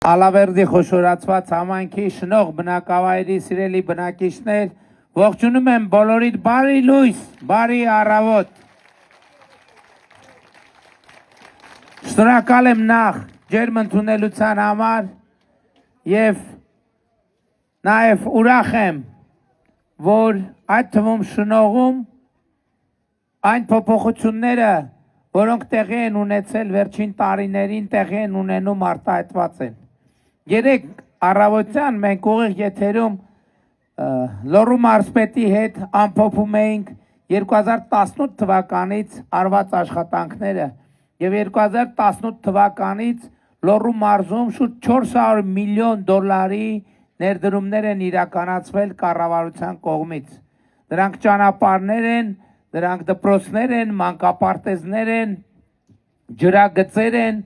Ալավերդի խոշորացված համայնքի շնող բնակավայրի սիրելի բնակիչներ, ողջունում եմ բոլորիդ բարի լույս, բարի առավոտ։ Շնորհակալ եմ նախ ջերմ ընդունելության համար եւ նաեւ ուրախ եմ, որ այդ թվում շնողում այն փոփոխությունները, որոնք տեղի են ունեցել վերջին տարիներին, տեղի են ունենում արտահայտված են։ Երեք առավոտյան մենք ուղիղ եթերում Լոռու մարզպետի հետ ամփոփում էինք 2018 թվականից արված աշխատանքները եւ 2018 թվականից Լոռու մարզում շուրջ 400 միլիոն դոլարի ներդրումներ են իրականացվել կառավարության կողմից։ Դրանք ճանապարհներ են, դրանք դպրոցներ են, մանկապարտեզներ են, ջրագծեր են,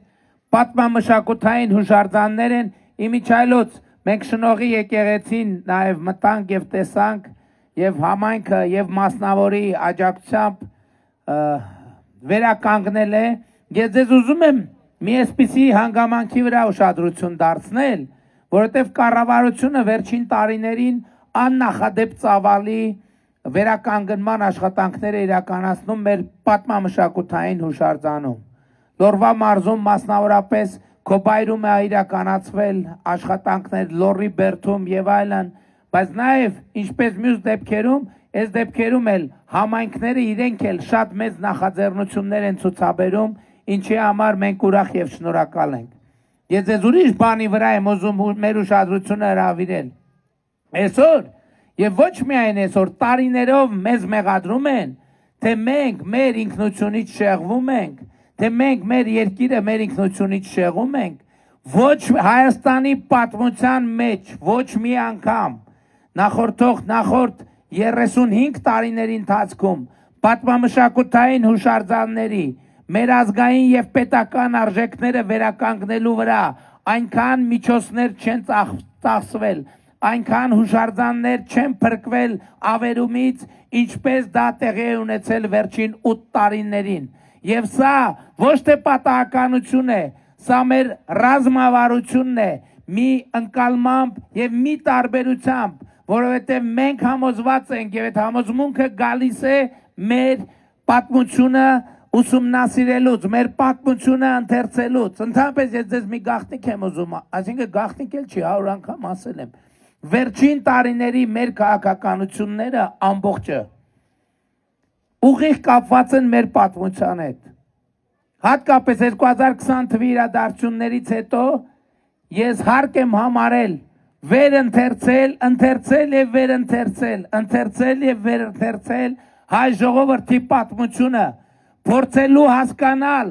պատմամշակութային հուշարձաններ են։ Իմիջայլոց մենք շնողի եկեղեցին նաև մտանք եւ տեսանք եւ համայնքը եւ մասնավորի աջակցությամբ վերականգնել է։ Ես ձեզ ուզում եմ մի այսպիսի հանգամանքի վրա ուշադրություն դարձնել, որովհետեւ կառավարությունը վերջին տարիներին աննախադեպ ծավալի վերականգնման աշխատանքներ է իրականացնում մեր պատմամշակութային հուշարձանում։ Լոռվա մարզում մասնավորապես Քոբայրում է իրականացվել աշխատանքներ Լոռի բերդում եւ այլն, բայց նաեւ ինչպես մյուս դեպքերում, այս դեպքերում էլ համայնքները իրենք էլ շատ մեծ նախաձեռնություններ են ցուցաբերում, ինչի համար մենք ուրախ եւ շնորհակալ ենք։ Ես ձեզ ուրիշ բանի վրա եմ ուզում մեր ուշադրությունը հրավիրել։ Այսօր եւ ոչ միայն այսօր տարիներով մեզ մեղադրում են, թե մենք մեր ինքնությունից շեղվում ենք, թե մենք մեր երկիրը մեր ինքնությունից շեղում ենք, ոչ Հայաստանի պատմության մեջ ոչ մի անգամ նախորդ 35 տարիների ընթացքում պատմամշակութային հուշարձանների մեր ազգային եւ պետական արժեքները վերականգնելու վրա այնքան միջոցներ չեն ծախսվել, այնքան հուշարձաններ չեն փրկվել ավերումից, ինչպես դա տեղի է ունեցել վերջին 8 տարիներին։ Եվ սա ոչ թե պատահականություն է, սա մեր ռազմավարությունն է, մի ընկալմամբ եւ մի տարբերությամբ, որովհետեւ մենք համոզված ենք եւ այդ համոզմունքը գալիս է մեր պատմությունը ուսումնասիրելուց, մեր պատմությունը ընթերցելուց։ Ընդհանրապես ես ձեզ մի գաղտնիք եմ ուզում, այսինքն գաղտնիք էլ չի, 100 անգամ ասել եմ։ Վերջին տարիների մեր քաղաքականությունները ամբողջը ուղիղ կապված են մեր պատմության հետ։ Հատկապես 2020 թվականի իրադարձություններից հետո ես հարկ եմ համարել ընթերցել եւ վերընթերցել հայ ժողովրդի պատմությունը, փորձելու հասկանալ,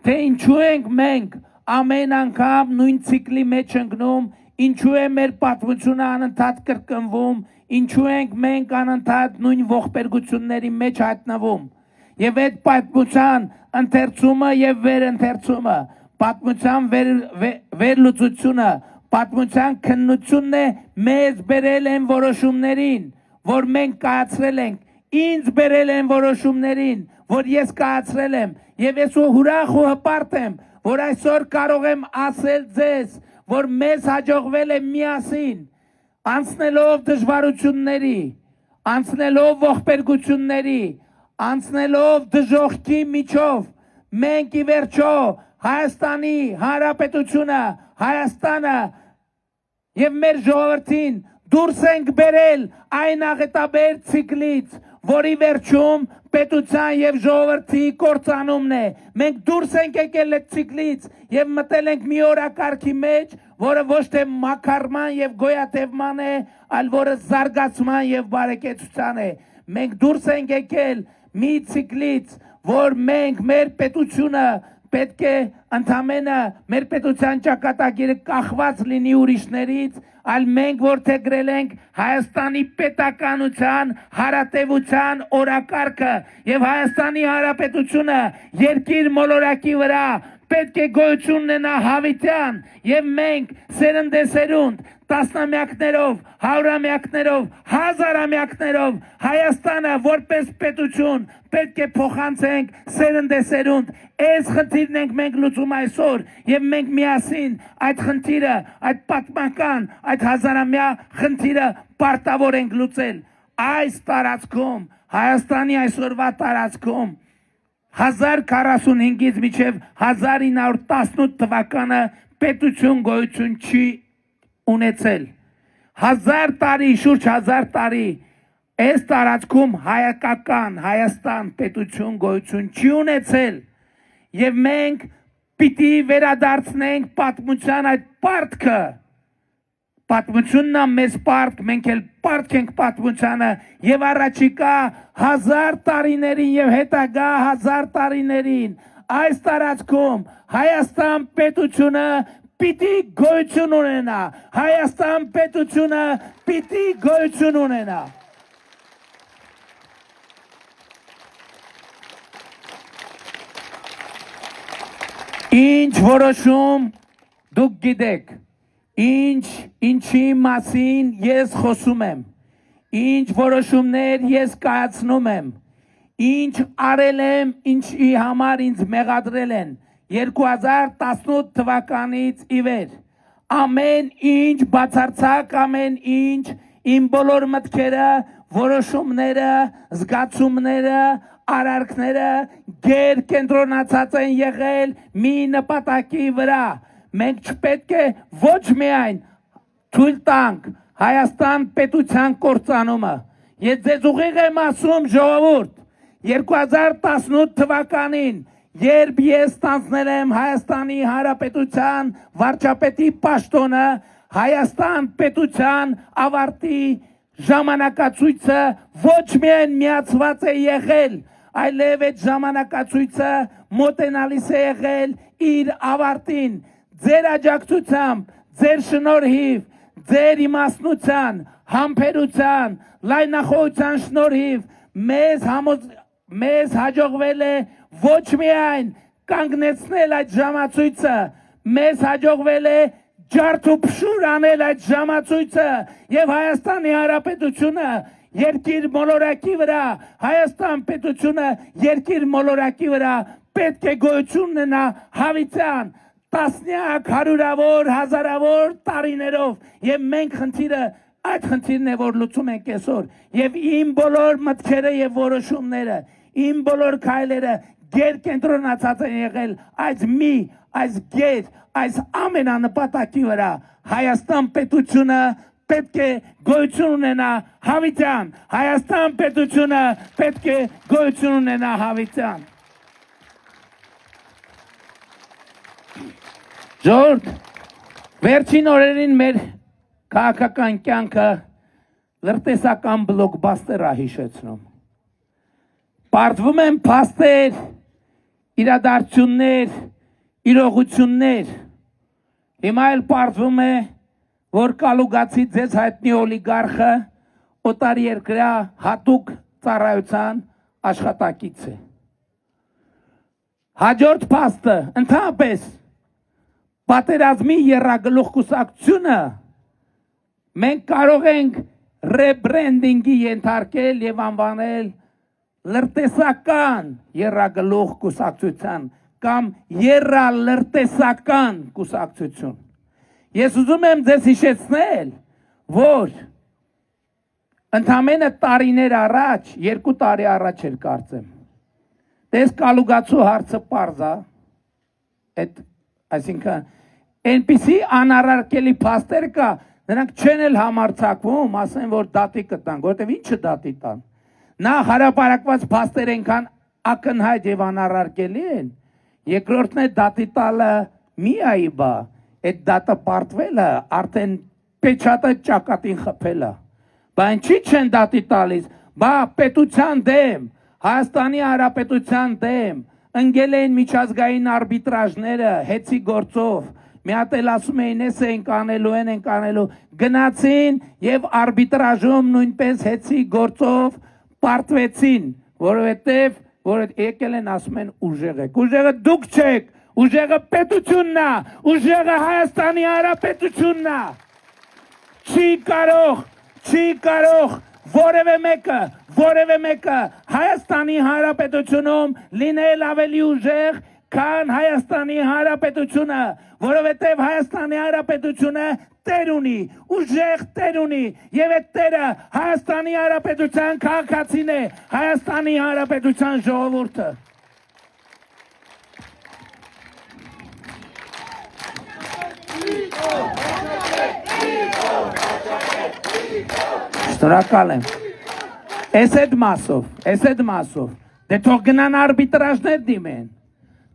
թե ինչու ենք մենք ամեն անգամ նույն ցիկլի մեջ ընկնում, ինչու է մեր պատմությունը անընդհատ կրկնվում, ինչու ենք մենք անընդհատ նույն ողբերգությունների մեջ հայտնվում։ Եվ այդ պատմության ընթերցումը եւ վերընթերցումը, պատմության վերլուծությունը, պատմության քննությունն է մեզ բերել են որոշումներին, որ մենք կայացրել ենք, ինձ բերել են որոշումներին, որ ես կայացրել եմ, եւ ես ուրախ ու հպարտ եմ, որ այսօր կարող եմ ասել ձեզ, որ մեզ հաջողվել է միասին անցնելով դժվարությունների, անցնելով ողբերգությունների, անցնելով դժոխքի միջով, մենք ի վերջո Հայաստանի Հանրապետությունը, Հայաստանը եւ մեր ժողովրդին դուրս ենք բերել այն աղետաբեր ցիկլից, որի վերջում պետության եւ ժողովրդի կործանումն է։ Մենք դուրս ենք եկել այդ ցիկլից եւ մտել ենք մի օրակարգի մեջ, որը ոչ թե մաքարման եւ գոյատևման է, այլ որը զարգացման եւ բարեկեցության է։ Մենք դուրս ենք եկել մի ցիկլից, որ մենք մեր պետությունը պետք է ընդամենը մեր պետության ճակատագիրը կախված լինի ուրիշներից, այլ մենք որդեգրել ենք Հայաստանի պետականության հարատևության օրակարգը եւ Հայաստանի Հանրապետությունը երկիր մոլորակի վրա պետք է գոյություն ունենա հավիտյան եւ մենք սերնդեսերունդ տասնամյակներով, հարյուրամյակներով, հազարամյակներով Հայաստանը որպես պետություն պետք է փոխանցենք սերնդեսերունդ։ Այս խնդիրն ենք մենք լուծում այսօր եւ մենք միասին այդ խնդիրը, այդ պատմական, այդ հազարամյա խնդիրը պարտավոր ենք լուծել։ Այս տարածքում, Հայաստանի այսօրվա տարածքում 1045-ից մինչև 1918 թվականը պետություն գոյություն չի ունեցել։ 1000 տարի, շուրջ 1000 տարի այս տարածքում հայկական Հայաստան պետություն գոյություն չի ունեցել եւ մենք պիտի վերադարձնենք պատմության այդ պարտքը։ Պատմությունն է մեզ պարտք, մենք էլ պարտք ենք պատմությանը եւ առաջիկա 1000 տարիներին եւ հետագա 1000 տարիներին այս տարածքում Հայաստան պետությունը պիտի գոյություն ունենա։ Հայաստան պետությունը պիտի գոյություն ունենա։ Ինչ որոշում դուք գիտեք, ինչի մասին ես խոսում եմ, ինչ որոշումներ ես կայացնում եմ, ինչ արել եմ, ինչի համար ինձ մեղադրել են 2018 թվականից ի վեր, ամեն ինչ բացարձակ, ամեն ինչ իմ բոլոր մտքերը, որոշումները, զգացումները, արարքները գերկենտրոնացած են եղել մի նպատակի վրա։ Մենք չպետք է ոչ միայն թույլ տանք Հայաստան պետության կործանումը։ Ես ձեզ ուղիղ եմ ասում, ժողովուրդ, 2018 թվականին, երբ ես ստանձնել եմ Հայաստանի Հանրապետության վարչապետի պաշտոնը, Հայաստան պետության ավարտի ժամանակացույցը ոչ միայն միացված է եղել, այլև այդ ժամանակացույցը մոտենալիս է եղել իր ավարտին։ Ձեր աջակցությամբ, ձեր շնորհիվ, ձեր իմաստնության, համբերության, լայնախոհության շնորհիվ մեզ հաջողվել է ոչ միայն կանգնեցնել այդ ժամացույցը, մեզ հաջողվել է ջարդուփշուր անել այդ ժամացույցը եւ Հայաստանի Հանրապետությունը երկիր մոլորակի վրա, Հայաստան պետությունը երկիր մոլորակի վրա պետք է գոյություն ունենա հավիտյան տասնյակ, հարյուրավոր, հազարավոր տարիներով եւ մենք այդ խնդիրն է, որ լուծում ենք այսօր եւ իմ բոլոր մտքերը եւ որոշումները, իմ բոլոր քայլերը գերկենտրոնացած են եղել այս ամենանպատակի վրա։ Հայաստան պետությունը պետք է գոյություն ունենա հավիտյան, Հայաստան պետությունը պետք է գոյություն ունենա հավիտյան։ Ժողովուրդ, վերջին օրերին մեր քաղաքական կյանքը լրտեսական բլոկբաստեր է հիշեցնում։ Պարզվում են փաստեր, իրադարձություններ, իրողություններ։ Հիմա էլ պարզվում է, որ կալուգացի ձեզ հայտնի օլիգարխը օտարերկրյա հատուկ ծառայության աշխատակից է։ Հաջորդ փաստը, ընդհանրապես պատերազմի եռագլուխ կուսակցությունը մենք կարող ենք ռեբրենդինգի ենթարկել եւ անվանել լրտեսական եռագլուխ կուսակցության կամ եռալրտեսական կուսակցություն։ Ես ուզում եմ ձեզ հիշեցնել, որ ընդամենը տարիներ առաջ, 2 տարի առաջ էր կարծեմ, դες կալուգացու հարցը պարզ է, այսինքն այնպիսի անառարկելի փաստեր կա, նրանք չեն էլ համարձակվում, ասեն, որ դատի կտան, որտեվ ինչը դատի տան։ Նախ հրապարակված փաստեր այնքան ակնհայտ եւ անառարկելի են, երկրորդն է դատի տալը միայի բա, այդ դատը պարտվելը արդեն պեչատը ճակատին խփելը։ Բա ինչի չեն դատի տալիս, բա պետության դեմ, Հայաստանի Հանրապետության դեմ ընկել են միջազգային արբիտրաժները հեծի գործով, մի հատ էլ ասում էին, էս ենք անելու, գնացին եւ արբիտրաժում նույնպես հեծի գործով պարտվեցին, որովհետեւ որ եկել են ասում են ուժեղ եք, ուժեղը դուք չեք, ուժեղը պետությունն է, ուժեղը Հայաստանի Հանրապետությունն է։ չի կարող որևէ մեկը Հայաստանի Հանրապետությունում լինել ավելի ուժեղ, քան Հայաստանի Հանրապետությունը, որովհետև Հայաստանի Հանրապետությունը տեր ունի, ուժեղ տեր ունի, եւ այդ տերը Հայաստանի Հանրապետության քաղաքացին է, Հայաստանի Հանրապետության ժողովուրդը։ Շնորհակալ եմ։ Էս այդ մասով, դե թող գնան արբիտրաժներ դիմեն,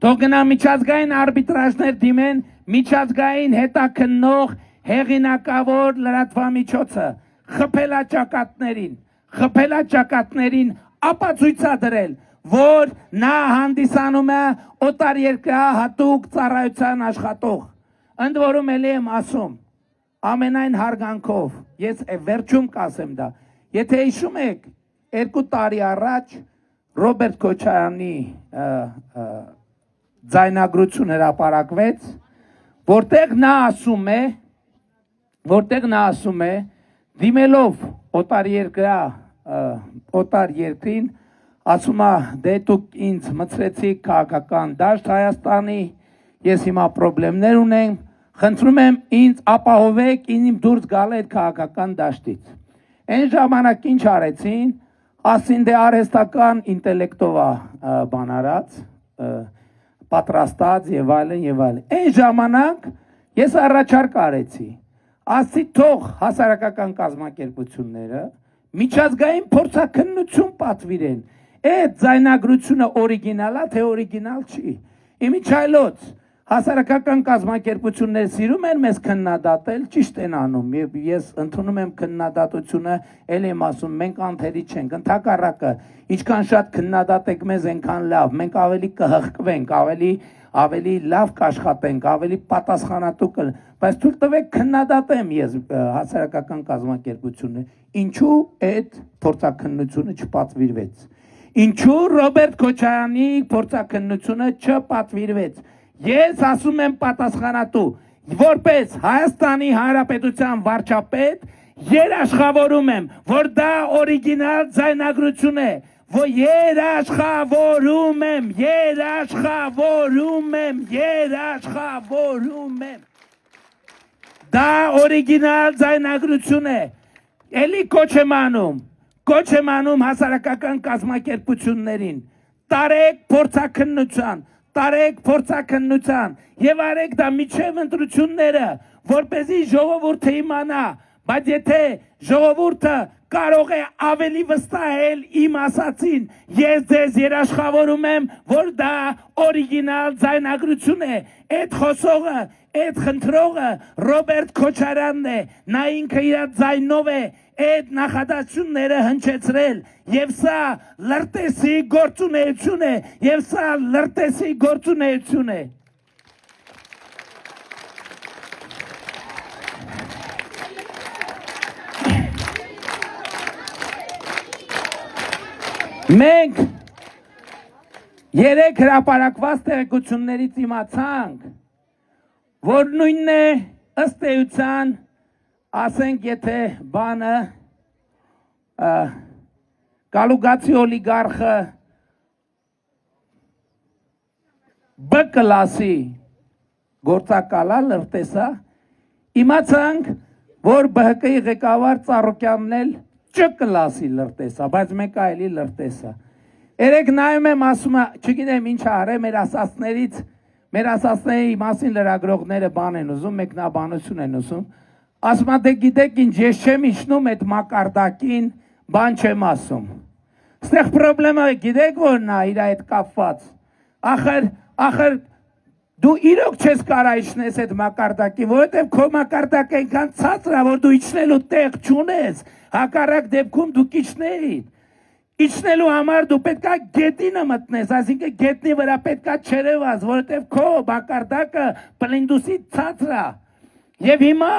թող գնան միջազգային արբիտրաժներ դիմեն, միջազգային հետաքննող հեղինակավոր լրատվամիջոցը խփելաճակատներին ապացույցադրել, որ նա հանդիսանում է օտարերկրյա հատուկ ծառայության աշխատող։ Ընդ որում էլի եմ ասում, ամենայն հարգանքով, ես վերջում կասեմ դա, եթե հիշում եք, 2 տարի առաջ Ռոբերտ Քոչարյանի ձայնագրություն հրապարակվեց, որտեղ նա ասում է, դիմելով օտար երկրին, ասում է, դե դուք ինձ մցրեցիք քաղաքական դաշտ Հայաստանի, ես հիմա պրոբլեմներ ունեմ, խնդրում եմ ինձ ապահովեք ինձ դուրս գալ այդ քաղաքական դաշտից։ Այն ժամանակ ինչ արեցին, ասին դե արհեստական ինտելեկտով բան արած, պատրաստած եւ այլն։ Այն ժամանակ ես առաջարկ արեցի, ասի թող հասարակական կազմակերպությունները միջազգային փորձաքննություն պատվիրեն, այդ ձայնագրությունը օրիգինալ է, թե օրիգինալ չի։ Իմիջայլոց հասարակական կազմակերպությունները սիրում են մեզ քննադատել, ճիշտ են անում, եւ ես ընդունում եմ քննադատությունը, ել եմ ասում, մենք անթերի չենք, ընդհակառակը, ինչքան շատ քննադատեք մեզ, այնքան լավ, մենք ավելի կհղկվենք, ավելի լավ կաշխատենք, ավելի պատասխանատու բայց թույլ տվեք քննադատեմ ես հասարակական կազմակերպությունները, ինչու այդ փորձաքննությունը չպատվիրվեց, ինչու Ռոբերտ Քոչարյանի փորձաքննությունը չպատվիրվեց։ Ես ասում եմ պատասխանատու, որպես Հայաստանի Հանրապետության վարչապետ, երաշխավորում եմ, որ դա օրիգինալ ձայնագրություն է, որ երաշխավորում եմ, դա օրիգինալ ձայնագրություն է, էլի կոչ եմ անում հասարակական կազմակերպություններին, տարեք փորձաքննության եւ արեք դա միջև ընտրությունները, որպեսզի ժողովուրդը իմանա, բայց եթե ժողովուրդը կարող է ավելի վստահել իմ ասածին, ես ձեզ երաշխավորում եմ, որ դա օրիգինալ ձայնագրություն է, այդ խոսողը, այդ խնդրողը Ռոբերտ Քոչարյանն է, նա ինքը իր ձայնով է այդ նախադասությունները հնչեցրել, եւ սա լրտեսի գործունեություն է, Մենք երեք հրապարակված տեղեկություններից իմացանք, որ նույնն է ըստ էության, ասենք եթե բանը Կալուգացի օլիգարխը B կլասի գործակալա լրտեսա, իմացանք, որ ԲՀԿ-ի ղեկավար Ծառուկյանն էլ Չ կլասի լրտեսա, բայց մեկ այլի լրտեսա։ Երեք նայում եմ ասում, չգիտեմ ինչ արե, մեր ասածների մասին լրագրողները բան են ուզում, մեկնաբանություն են ուզում, ասում դե գիտեք ինչ, ես չեմ իջնում այդ մակարդակին, բան չեմ ասում։ Ստեղ պրոբլեմը գիտեք որ նա իր այդ կապված, ախր դու իրոք չես կարա իջնես այդ մակարդակի, որովհետև քո մակարդակը այնքան ցածր է, որ դու իջնելու տեղ չունես, հակառակ դեպքում դու իջնեիր։ Իջնելու համար դու պետքա գետնը մտնես, այսինքն գետնի վրա պետքա չերևաս, որովհետև քո մակարդակը պլինդուսի ցածր է։ Եվ հիմա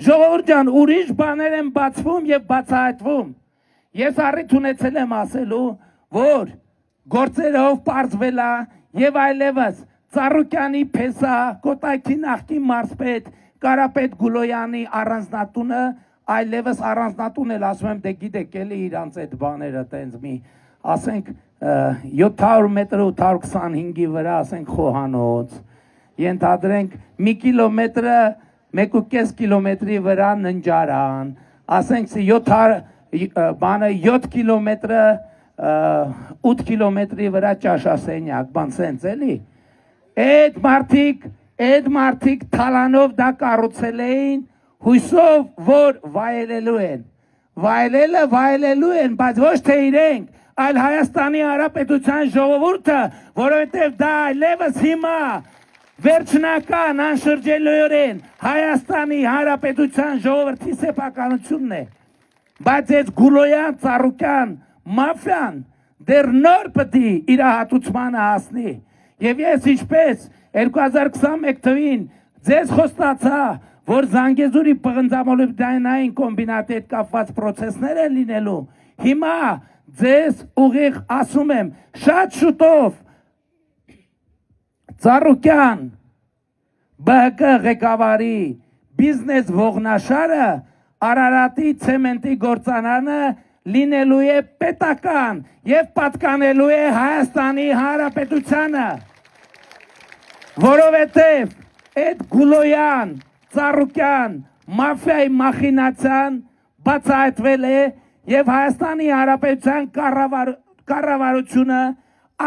ժողովուրդ ջան, ուրիշ բաներ են բացվում եւ բացահայտվում։ Ես առիթ ունեցել եմ ասելու, որ գործերով պարզվել է եւ այլևս Ծառուկյանի փեսա, Կոտայքի նախկին մարզպետ Կարապետ Գուլոյանի առանձնատունը այլևս առանձնատուն էլ ասում եմ, դե գիտեք, էլի իրանց այդ բաները տենց մի, ասենք 700 մետր 825-ի վրա, ասենք խոհանոց, ենթադրենք մի կիլոմետրը 1.5 կիլոմետրի վրա ննջարան, ասենք 7 կիլոմետրը 8 կիլոմետրի վրա ճաշասենյակ, բան սենց էլի, այդ մարդիկ թալանով դա կառուցել էին, հույսով, որ վայելելու են, բայց ոչ թե իրենք, այլ Հայաստանի Հանրապետության ժողովուրդը, որովհետև դա այլևս հիմա վերջնական անշրջելիորեն Հայաստանի Հանրապետության ժողովրդի սեփականությունն է, բայց այս Գուլոյան, Ծառուկյան, մաֆիան դեռ նոր պտի իր հատուցմանը հասնի, և ես ինչպես 2021 թվին ձեզ խոստացա, որ Զանգեզուրի պղնձամոլիբդենային կոմբինատի հետ կապված պրոցեսներ են լինելու, հիմա ձեզ ուղիղ ասում եմ, շատ շուտով Ծառուկյան ԲՀԿ ղեկավարի բիզնես ողնաշարը Արարատի ցեմենտի գործարանը լինելու է պետական և պատկանելու է Հայաստանի Հանրապետությանը, որովհետև այդ Գուլոյան, Ծառուկյան, մաֆիայի մախինացիան բացահայտվել է և Հայաստանի Հանրապետության կառավարությունը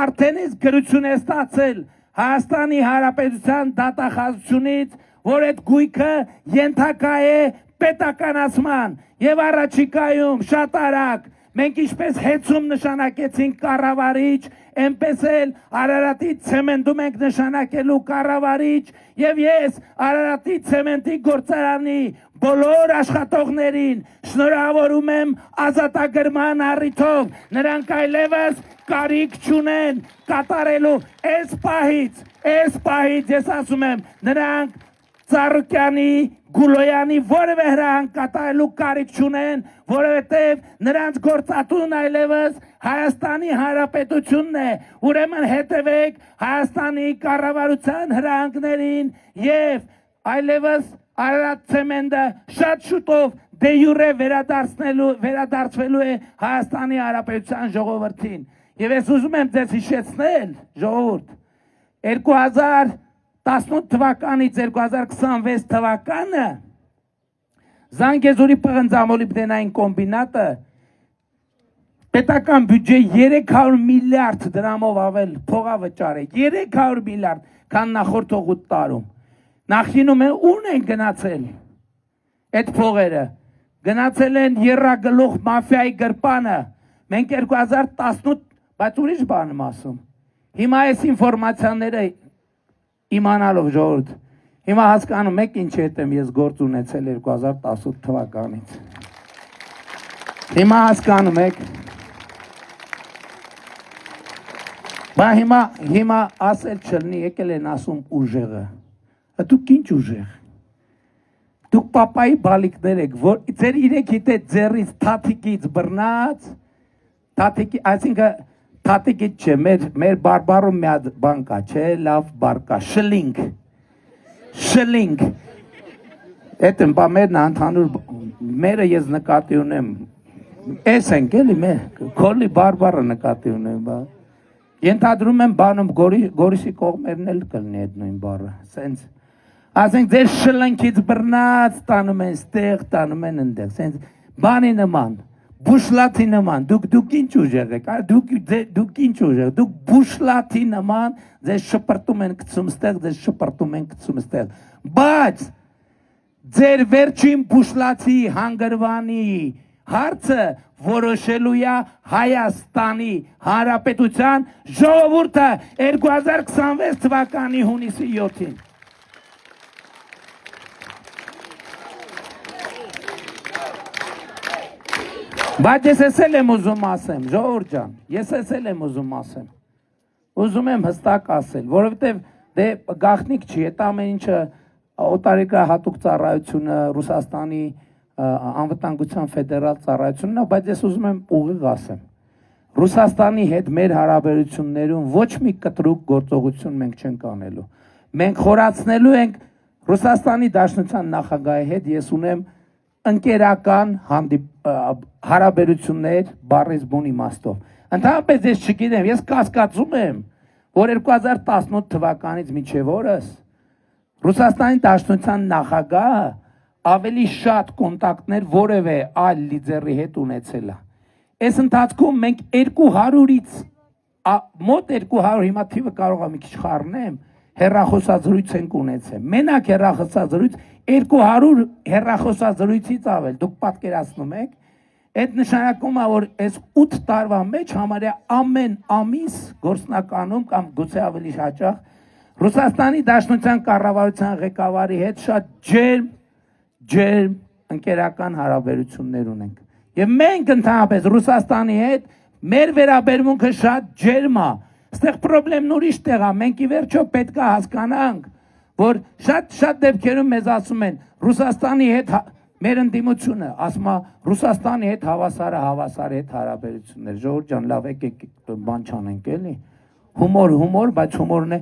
արդեն իսկ գրություն է ստացել Հայաստանի Հանրապետության դատախազությունից, որ այդ գույքը ենթակա է պետականացման և առաջիկայում շատ արագ մենք ինչպես հեծում նշանակեցինք կառավարիչ, այնպես էլ Արարատի ցեմենտում ենք նշանակելու կառավարիչ և ես Արարատի ցեմենտի գործարանի բոլոր աշխատողներին շնորհավորում եմ ազատագրման առիթով, նրանք այլևս կարիք չունեն կատարելու այս պահից ես ասում եմ, նրանք Ծառուկյանի, Գուլոյանի որևէ հրահանգ կատարելու կարիք չունեն, որովհետև նրանց գործատուն այլևս Հայաստանի Հանրապետությունն է, ուրեմն հետևեք Հայաստանի կառավարության հրահանգներին և այլևս Արարատ ցեմենտը շատ շուտով դե յուրե վերադարձվելու է Հայաստանի Հանրապետության ժողովրդին։ Եվ ես ուզում եմ ձեզ հիշեցնել, ժողովուրդ, 2018 թվականից 2026 թվականը Զանգեզուրի պղնձամոլիբդենային կոմբինատը պետական բյուջե 300 միլիարդ դրամով ավել փողավճար է, 300 միլիարդ, քան նախորդ 8 տարում։ Նախինում է ուն են գնացել այդ փողերը, գնացել են եռագլուխ մաֆիայի գրպանը, մենք 2018, բայց ուրիշ բան եմ ասում, հիմա այս ինվորմացիաները իմանալով ժողովուրդ, հիմա հասկանում եք ինչ հետ եմ ես գործ ունեցել 2018 թվականից, հիմա հասկանում եք, բա հիմա ասել չլնի, եկել են ասում ուժեղը, դուք ինչ ուժեղ, դուք պապայի բալիկներ եք, որ ձեր իրեք հիտե ձերից թաթիկից բռնած, այսինքն թաթիկից չէ, մեր բարբարում մի հատ բան կա, չէ, լավ բար կա, շլինգ, էդ եմ, բա մերն անթանուր, մերը ես նկատի ունեմ, ես ենք էլի, քոլի բարբարը նկատի ունեմ, բա, ենթադրում եմ բանում գորիսի կողմերն էլ կլնի էդ նույն բարը, սենց, ասենք ձեր շլնքից բռնած տանում են ստեղ, տանում են ընդեղ, սենց բանի նման, բուշլաթի նման, դուք ինչ ուժեղ եք, դուք ինչ ուժեղ, դուք բուշլաթի նման ձեզ շպրտում են գցում ստեղ, ձեզ շպրտում են գցում ստեղ, բայց ձեր վերջին բուշլաթի հանգրվանի հարցը որոշելու է Հայաստանի Հանրապետության ժողովուրդը 2026 թվականի հունիսի 7-ին։ Բայց ես էսել եմ ուզում ասեմ, ժողովուրդ ջան, ես էսել եմ ուզում ասեմ, ուզում եմ հստակ ասել, որովհետև դե գաղտնիք չի, այդ ամեն ինչը օտարիկա հատուկ ծառայությունը, Ռուսաստանի անվտանգության ֆեդերալ ծառայությունն է, բայց ես ուզում եմ ուղիղ ասեմ, Ռուսաստանի հետ մեր հարաբերություններում ոչ մի կտրուկ գործողություն մենք չենք անելու, մենք խորացնելու ենք Ռուսաստանի Դաշնության նախագահի հետ, ես ունեմ ընկերական հարաբերություններ բառից բուն իմաստով։ Ընդհանրապես ես չգիտեմ, ես կասկածում եմ, որ 2018 թվականից մինչև օրս Ռուսաստանի Դաշնության նախագահը ավելի շատ կոնտակտներ որևէ այլ լիդերի հետ ունեցել է։ Այս ընթացքում մենք 200-ից մոտ 200, հիմա թիվը կարող եմ մի քիչ խառնեմ, հեռախոսազրույց ենք ունեցել։ Մենակ հեռախոսազրույց 200 հեռախոսազրույցից ավել, դուք պատկերացնում եք, այդ նշանակում է, որ այս 8 տարվա մեջ համարյա ամեն ամիս գործնականում կամ գուցե ավելի հաճախ Ռուսաստանի Դաշնության կառավարության ղեկավարի հետ շատ ջերմ ընկերական հարաբերություններ ունենք։ Եվ մենք ընդհանրապես Ռուսաստանի հետ մեր վերաբերմունքը շատ ջերմ է։ Այստեղ խնդիրն ուրիշ տեղ է, մենք ի վերջո պետք է հասկանանք, որ շատ դեպքերում մեզ ասում են Ռուսաստանի հետ մեր ընդդիմությունը, ասում է Ռուսաստանի հետ հավասարի հետ հարաբերություններ։ Ժողովուրդ ջան, լավ եկեք բան չանենք էլի։ Հումոր, բայց հումորն է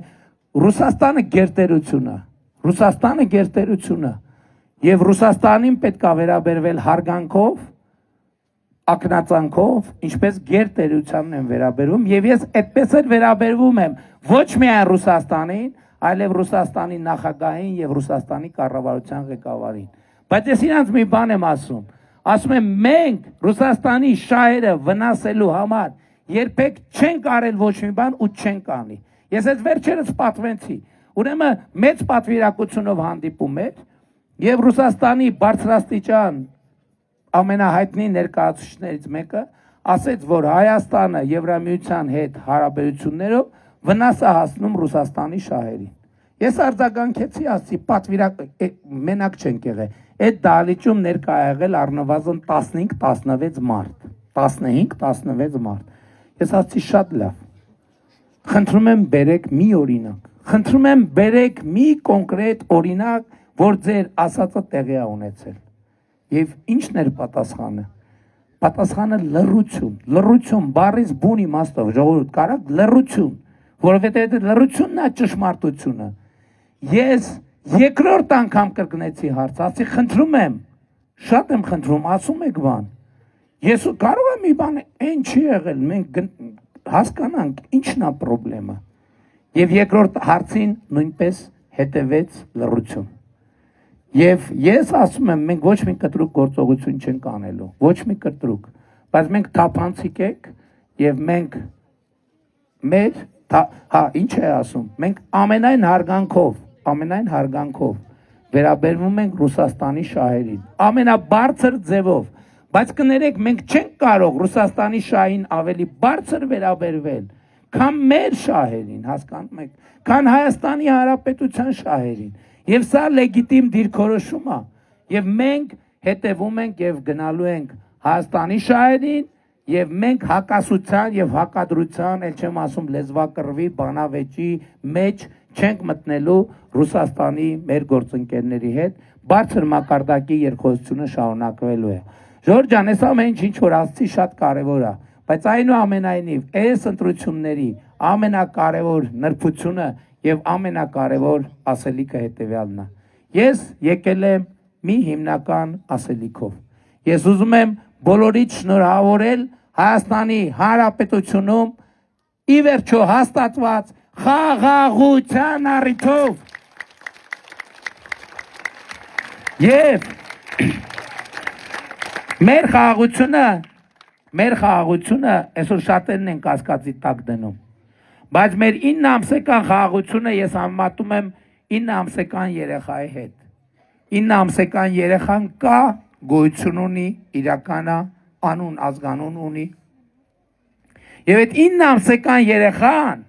Ռուսաստանը գերտերությունը եւ Ռուսաստանին պետք է վերաբերվել հարգանքով, ակնածանքով, ինչպես գերտերությանն են վերաբերվում եւ ես այդպես էլ վերաբերվում եմ ոչ միայն Ռուսաստանին, այլև Ռուսաստանի նախագահին եւ Ռուսաստանի կառավարության ղեկավարին։ Բայց ես իրանց մի բան եմ ասում եմ մենք Ռուսաստանի շահերը վնասելու համար երբեք չենք արել ոչ մի բան ու չենք անի։ Ես այդ վերջերս պատվեցի, ուրեմն մեծ պատվիրակությունով հանդիպում էր եւ Ռուսաստանի բարձրաստիճան ամենահայտնի ներկայացուցիչներից մեկը ասեց, որ Հայաստանը Եվրամիության հետ հարաբերություններով վնաս է հասնում Ռուսաստանի շահերին։ Ես արձագանքեցի, ասացի, մենակ չենք եղել։ Այդ դահլիճում ներկա եղել առնվազն 15-16 մարդ։ 15-16 մարդ։ Ես ասացի, շատ լավ։ Խնդրում եմ բերեք մի օրինակ։ Խնդրում եմ բերեք մի կոնկրետ օրինակ, որ ձեր ասածը տեղի է ունեցել։ Եվ ի՞նչն էր պատասխանը։ Պատասխանը լռություն, բառից բուն իմաստով, ժողովուրդ, կարաք լռություն, որովհետև այդ լռությունն է ճշմարտությունը։ Ես երկրորդ անգամ կրկնեցի հարց, ասի խնդրում եմ, շատ եմ խնդրում, ասում եք բան։ Ես կարող եմ մի բան, այն չի եղել, մենք հասկանանք ինչն է խնդրեմը։ Եվ երկրորդ հարցին նույնպես հետևեց լռություն։ Եվ ես ասում եմ, մենք ոչ մի կտրուկ գործողություն չենք անելու, ոչ մի կտրուկ, բայց մենք թափանցիկ ենք եւ մենք ինչ է ասում, մենք ամենայն հարգանքով վերաբերվում ենք Ռուսաստանի շահերին, ամենաբարձր ձևով, բայց կներեք, մենք չենք կարող Ռուսաստանի շահին ավելի բարձր վերաբերվել, քան մեր շահերին, հասկանում եք, քան Հայաստանի Հանրապետության շահերին, եւ սա լեգիտիմ դիրքորոշում է, եւ մենք հետևում ենք եւ գնալու ենք Հայաստանի շահերին, եւ մենք հակասության եւ հակադրության, ել չեմ ասում լեզվակռվի, բանավեճի մեջ չենք մտնելու Ռուսաստանի մեր գործընկերների հետ, բարձր մակարդակի երկխոսությունը շարունակվելու է։ Ժորժ ջան, այս ամեն ինչ որ ասացի շատ կարևոր է, բայց այնուամենայնիվ այս ընտրությունների ամենակարևոր նրբությունը եւ ամենակարևոր ասելիքը հետեւյալն է։ Ես եկել եմ մի հիմնական ասելիքով։ Ես ուզում եմ բոլորիդ շնորհավորել Հայաստանի Հանրապետությունում ի վերջո հաստատված խաղաղության առիթով եւ մեր խաղաղությունը այսօր շատերն են կասկածի տակ դնում, բայց մեր 9 ամսեկան խաղաղությունը ես համեմատում եմ 9 ամսեկան երեխայի հետ։ 9 ամսեկան երեխան կա, գոյություն ունի, իրական է, անուն, ազգանուն ունի։ Եվ այդ 9 ամսեկան երեխան,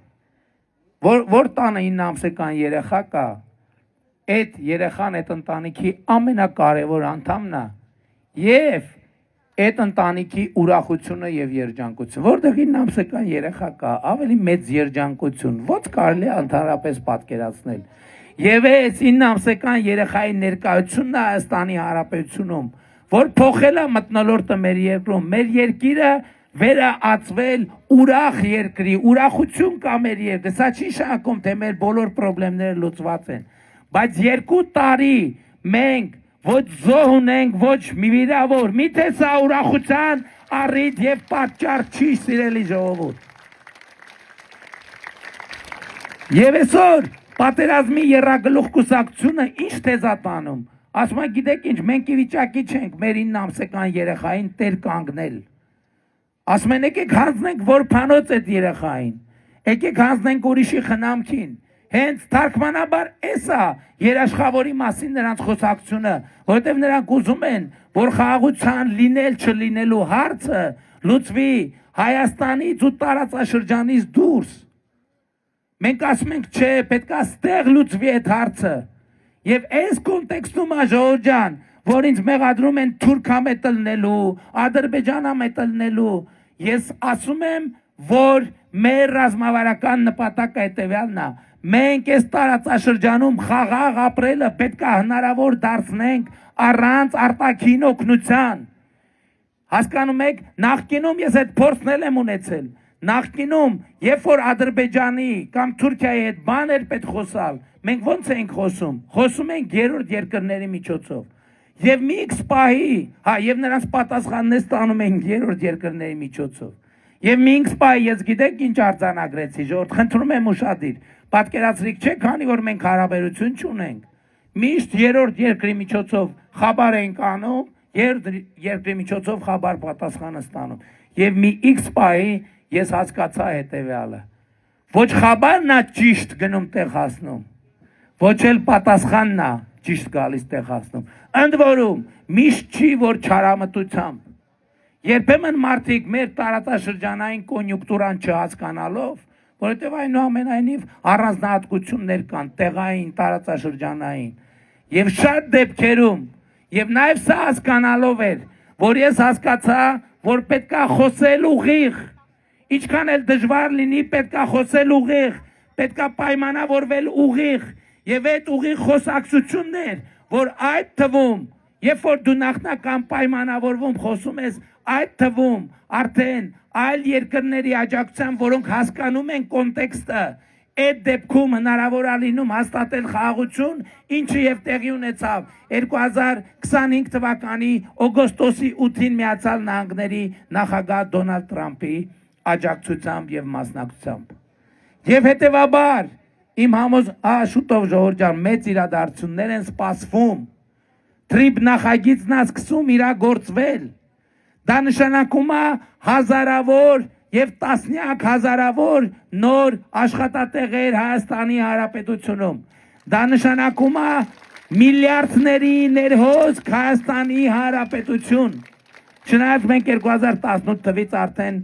որ տանը 9 ամսեկան երեխա կա, այդ երեխան այդ ընտանիքի ամենակարևոր անդամն է եւ այդ ընտանիքի ուրախությունը եւ երջանկությունը, որտեղ 9 ամսեկան երեխա կա, ավելի մեծ երջանկություն ո՞նց կարելի է ընդհանրապես պատկերացնել։ Եվ այս 9 ամսեկան երեխայի ներկայությունն է Հայաստանի Հանրապետությունում, որ փոխել է մթնոլորտը մեր երկրում, մեր երկիրը վերածվել ուրախ երկրի, ուրախություն կա մեր երկրի, սա չի նշանակում, թե մեր բոլոր խնդիրները լուծված են, բայց 2 տարի մենք ոչ զոհ ունենք, ոչ մի վիրավոր։ Միթե սա ուրախության առիթ եւ պատճառ չի, սիրելի ժողովուրդ։ Եվ այսօր պատերազմի եռագլուխ կուսակցությունը ինչ թեզ է տանում։ Ասում է, գիտեք ինչ, մենք ի վիճակի չենք մեր 9 ամսական երեխային տեր կանգնել։ Ասում են, եկեք հանձնենք որբանոց այդ երեխային, եկեք հանձնենք ուրիշի խնամքին։ Հենց թարգմանաբար էսա երաշխավորի մասին նրանց խոսակցությունը, որովհետև նրանք ուզում են, որ խաղաղության լինել չլինելու հարցը լուծվի Հայաստանից ու տարածաշրջանից դուրս։ Մենք ասում ենք, չէ, պետք է ստեղ լուծվի այդ հարցը։ Եվ այս կոնտեքստում ժողովուրդ ջան, որ ինձ մեղադրում են թուրքամետ լնելու, ադրբեջանամետ լնելու, ես ասում եմ, որ մեր ռազմավարական նպատակը հետևյալն է։ Մենք այս տարածաշրջանում խաղաղ ապրելը պետք է հնարավոր դարձնենք առանց արտաքին օգնության։ Հասկանում եք, նախկինում ես այդ փորձն եմ ունեցել։ Նախկինում, երբ որ Ադրբեջանի կամ Թուրքիայի հետ բան էր պետք խոսալ, մենք ո՞նց ենք խոսում։ Խոսում ենք երրորդ երկրների միջոցով։ Եվ մի X պահի, եւ նրանց պատասխանն է ստանում ենք երրորդ երկրների միջոցով։ Եվ մի X պահի ես գիտեք ինչ արձանագրեցի, ժողովուրդ, խնդրում եմ ուշադիր։ Պատկերացրիք չէ, քանի որ մենք հարաբերություն չունենք։ Միշտ երրորդ երկրի միջոցով խաբար ենք անում, երրորդ երկրի միջոցով խաբար պատասխանը ստանում։ Եվ մի X պահի ես հասկացա հետևյալը։ Ոչ խաբարն է ճիշտ գնում տեղ հասնում, ոչ էլ պատասխանն է ճիշտ գալիս տեղ հասնում։ Ընդ որում, միշտ չի, որ չարամտությամբ։ Երբեմն մարդիկ մեր տարածաշրջանային կոնյուկտուրան չհասկանալով, որովհետև այնուամենայնիվ առանձնահատկություններ կան տեղային, տարածաշրջանային։ Եվ շատ դեպքերում, եւ նաեւ սա հասկանալով էր, որ ես հասկացա, որ պետք է խոսել ուղիղ։ Ինչքան էլ դժվար լինի, պետք է խոսել ուղիղ, պետք է պայմանավորվել ուղիղ, եւ այդ ուղիղ խոսակցություններ, որ այդ թվում, երբ որ դու նախնական պայմանավորվում խոսում ես, այդ թվում արդեն այլ երկրների աջակցությամբ, որոնք հասկանում են կոնտեքստը, այդ դեպքում հնարավոր է լինում հաստատել խաղաղություն, ինչը եւ տեղի ունեցավ 2025 թվականի օգոստոսի 8-ին Միացյալ Նահանգների նախագահ Դոնալդ Թրամփի աջակցությամբ եւ մասնակցությամբ։ Եվ հետեւաբար իմ շուտով ժողովուրդ ջան, մեծ իրադարձություններ են սպասվում։ Թրիփ նախագիծն է սկսում իրագործվել։ Դա նշանակում է հազարավոր եւ տասնյակ հազարավոր նոր աշխատատեղեր Հայաստանի Հանրապետությունում։ Դա նշանակում է միլիարդների ներհոսք Հայաստանի Հանրապետություն։ Չնայած մենք 2018 թվից արդեն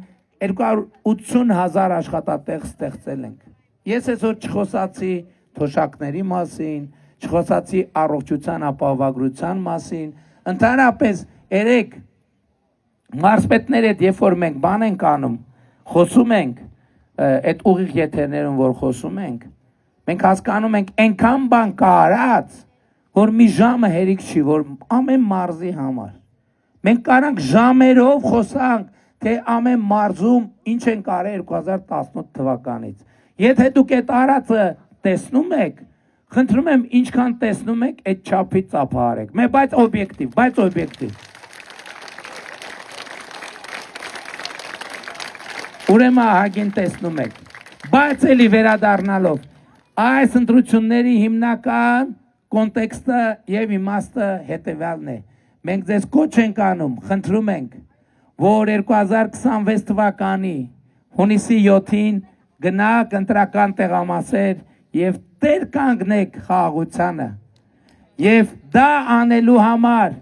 280,000 աշխատատեղ ստեղծել ենք։ Ես այսօր չխոսացի թոշակների մասին, չխոսացի առողջության ապահովագրության մասին, ընդհանրապես երեք մարզպետների հետ երբ որ մենք բան ենք անում, խոսում ենք այդ ուղիղ եթերներում, որ խոսում ենք, մենք հասկանում ենք այնքան բան կա արած, որ մի ժամը հերիք չի, որ ամեն մարզի համար։ Մենք կարանք ժամերով խոսանք, թե ամեն մարզում ինչ են կարել 2018 թվականից։ Եթե դուք այդ արածը տեսնում եք, խնդրում եմ ինչքան տեսնում եք, այդ չափից ծափահարեք։ Բայց օբյեկտիվ։ Ուրեմն հագին տեսնում եք, բայց էլի վերադառնալով, այս ընտրությունների հիմնական կոնտեքստը եւ իմաստը հետեւյալն է։ Մենք ձեզ կոչ ենք անում, խնդրում ենք, որ 2026 թվականի հունիսի 7-ին գնաք ընտրական տեղամասեր եւ տեր կանգնեք խաղաղությանը։ Եվ դա անելու համար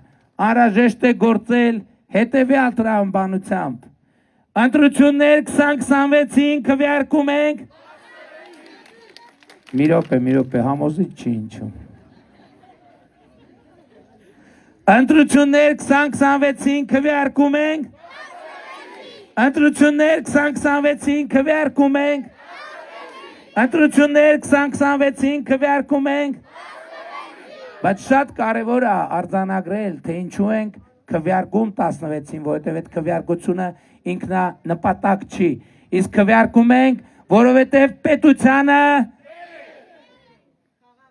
անհրաժեշտ է գործել հետեւյալ տրամաբանությամբ։ Ընտրություններ 2026-ին քվեարկում ենք։ Մի րոպե, համոզիչ չի ինչու։ Ընտրություններ 2026-ին քվեարկում ենք։ Ընտրություններ 2026-ին քվեարկում ենք։ Ընտրություններ 2026-ին քվեարկում ենք։ Բայց շատ կարևոր է արձանագրել, թե ինչու ենք քվեարկում 16-ին, որովհետև այդ քվեարկությունը ինքնանպատակ չի։ Իսկ քվեարկում ենք, որովհետև պետությանը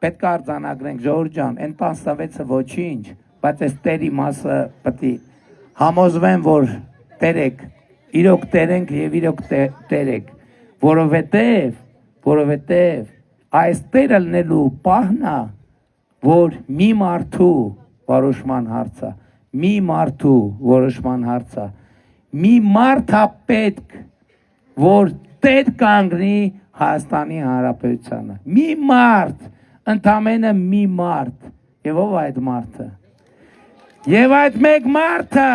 պետք է արձանագրենք, ժողովուրդ ջան, այն 16-ը ոչինչ, բայց այս տերի մասը պետք է համոզվեն, որ տերեք, իրոք տերենք եւ իրոք տերեք, որովհետեւ այս տերը լինելու պահն է, որ մի մարդու որոշման հարցը, մի մարդու որոշման հարցը, մի մարդ է պետք, որ տեր կանգնի Հայաստանի Հանրապետությանը, մի մարդ, ընդամենը մի մարդ, եւ ով այդ մարդը, եւ այդ մեկ մարդը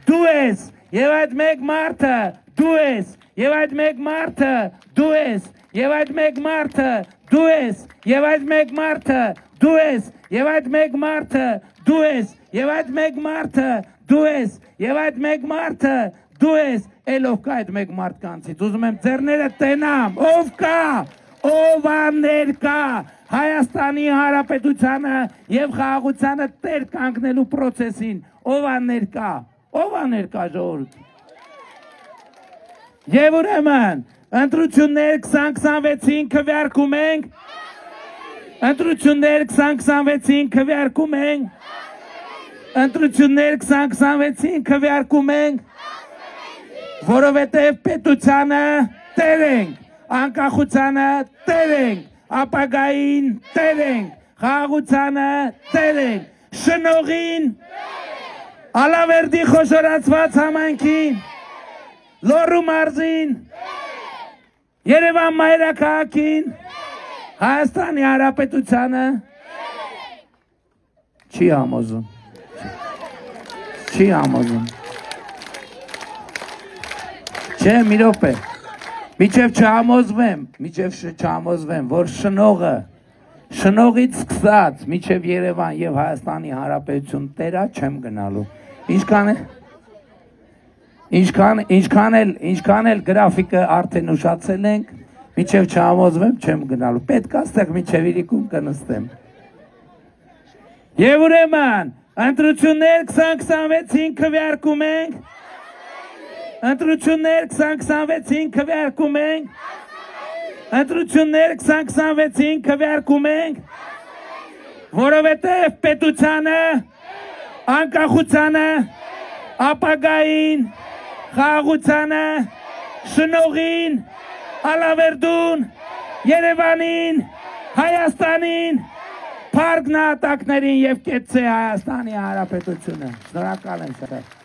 դու ես, եւ այդ մեկ մարդը դու ես, եւ այդ մեկ մարդը դու ես, եւ այդ մեկ մարդը դու ես, եւ այդ մեկ մարդը դու ես, եւ այդ մեկ մարդը դու ես, եւ այդ մեկ մարդը դու ես, եւ այդ մեկ մարդը դու ես, ելով կա այդ մեկ մարդկանցից, ուզում եմ ձեռները տենամ, ով կա, ով ներկա Հայաստանի Հանրապետությանը եւ խաղաղությանը տեր կանգնելու process-ին, ով ներկա ժողովուրդ։ Եվ ուրեմն, ընտրություններ 2026-ին քվեարկում ենք, ընտրություններ 2026-ին քվեարկում ենք, ընտրություններ 2026-ին քվեարկում ենք, որովհետև պետությանը տեր ենք, անկախությանը տեր ենք, ապագային տեր ենք, խաղաղությանը տեր ենք, շնորհին, Ալավերդի խոշորացված համայնքին, Լոռու մարզին, Երևան մայրաքաղաքին, Հայաստանի Հանրապետությանը չի համոզում, չի համոզում, չէ մի րոպե, միջև չհամոզվեմ, որ շնողից սկսած միջև Երևան եւ Հայաստանի Հանրապետություն տերա չեմ գնալու, ինչքան էլ գրաֆիկը արդեն ուշացել ենք, միջև չհամոզվեմ չեմ գնալու, պետք է ստեղ միջև իրիկում կնստեմ։ Եվ ուրեմն, ընտրություններ 2026-ին քվեարկում ենք, ընտրություններ 2026-ին քվեարկում ենք, ընտրություններ 2026-ին քվեարկում ենք, որովհետև պետությանը, անկախությանը, ապագային, խաղաղությանը, շնորհին, Ալավերդուն, Երևանին, Հայաստանին, Փառք նահատակներին եւ կեցցե Հայաստանի Հանրապետությունը։ Շնորհակալ եմ շատ։